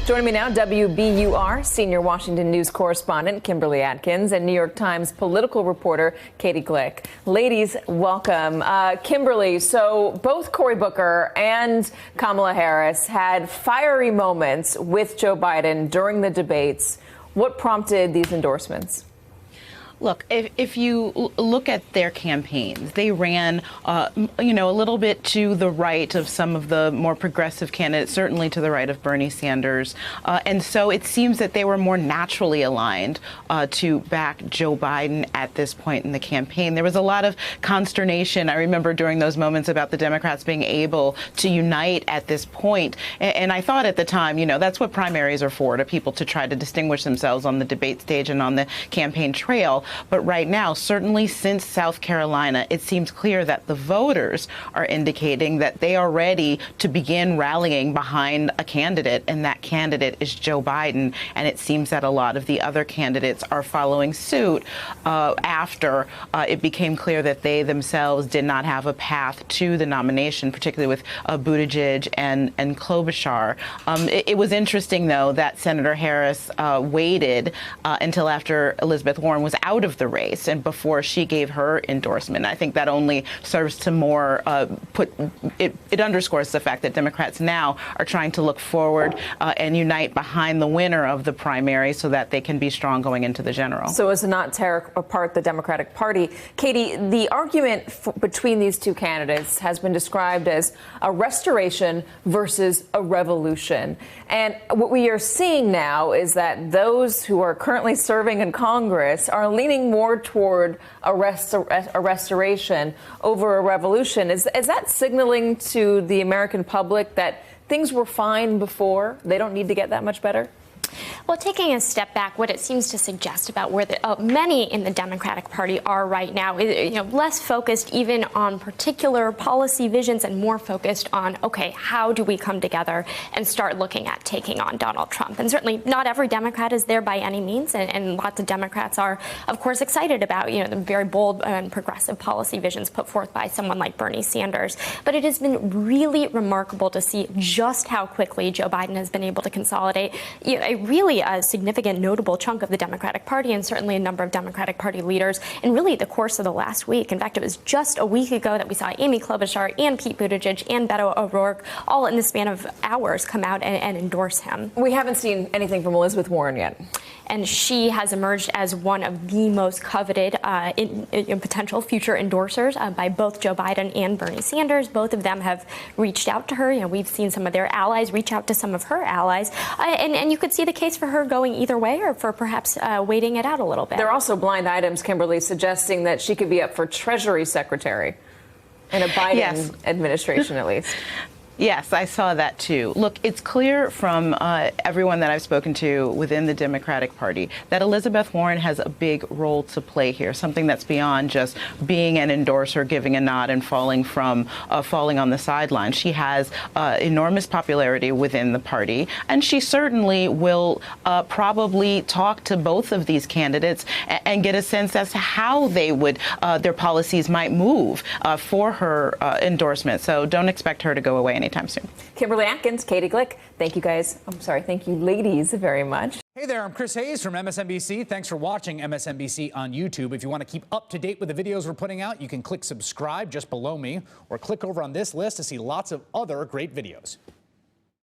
Joining me now, WBUR senior Washington News correspondent Kimberly Atkins and New York Times political reporter Katie Glick. Ladies, welcome. Kimberly, so both Cory Booker and Kamala Harris had fiery moments with Joe Biden during the debates. What prompted these endorsements? Look, if you look at their campaigns, they ran, a little bit to the right of some of the more progressive candidates, certainly to the right of Bernie Sanders. And so it seems that they were more naturally aligned to back Joe Biden at this point in the campaign. There was a lot of consternation, I remember, during those moments about the Democrats being able to unite at this point. And I thought at the time, that's what primaries are for, to people to try to distinguish themselves on the debate stage and on the campaign trail. But right now, certainly since South Carolina, it seems clear that the voters are indicating that they are ready to begin rallying behind a candidate, and that candidate is Joe Biden. And it seems that a lot of the other candidates are following suit after it became clear that they themselves did not have a path to the nomination, particularly with Buttigieg and Klobuchar. It was interesting, though, that Senator Harris waited until after Elizabeth Warren was out of the race and before she gave her endorsement. I think that only serves to more it underscores the fact that Democrats now are trying to look forward and unite behind the winner of the primary so that they can be strong going into the general. So as to not tear apart the Democratic Party, Katie, the argument between these two candidates has been described as a restoration versus a revolution. And what we are seeing now is that those who are currently serving in Congress are leaning more toward a restoration over a revolution. Is that signaling to the American public that things were fine before? They don't need to get that much better? Well, taking a step back, what it seems to suggest about where many in the Democratic Party are right now is, less focused even on particular policy visions and more focused on, okay, how do we come together and start looking at taking on Donald Trump? And certainly not every Democrat is there by any means, and lots of Democrats are, of course, excited about, the very bold and progressive policy visions put forth by someone like Bernie Sanders. But it has been really remarkable to see just how quickly Joe Biden has been able to consolidate a significant, notable chunk of the Democratic Party, and certainly a number of Democratic Party leaders in really the course of the last week. In fact, it was just a week ago that we saw Amy Klobuchar and Pete Buttigieg and Beto O'Rourke all in the span of hours come out and endorse him. We haven't seen anything from Elizabeth Warren yet. And she has emerged as one of the most coveted in potential future endorsers by both Joe Biden and Bernie Sanders. Both of them have reached out to her. We've seen some of their allies reach out to some of her allies. And you could see the case for her going either way, or for perhaps waiting it out a little bit. There are also blind items, Kimberly, suggesting that she could be up for Treasury Secretary in a Biden administration, at least. Yes, I saw that too. Look, it's clear from everyone that I've spoken to within the Democratic Party that Elizabeth Warren has a big role to play here, something that's beyond just being an endorser, giving a nod, and falling on the sidelines. She has enormous popularity within the party, and she certainly will probably talk to both of these candidates and get a sense as to how they would their policies might move for her endorsement. So don't expect her to go away anytime soon. Kimberly Atkins, Katie Glick, thank you ladies very much. Hey there, I'm Chris Hayes from MSNBC. Thanks for watching MSNBC on YouTube. If you want to keep up to date with the videos we're putting out, you can click subscribe just below me, or click over on this list to see lots of other great videos.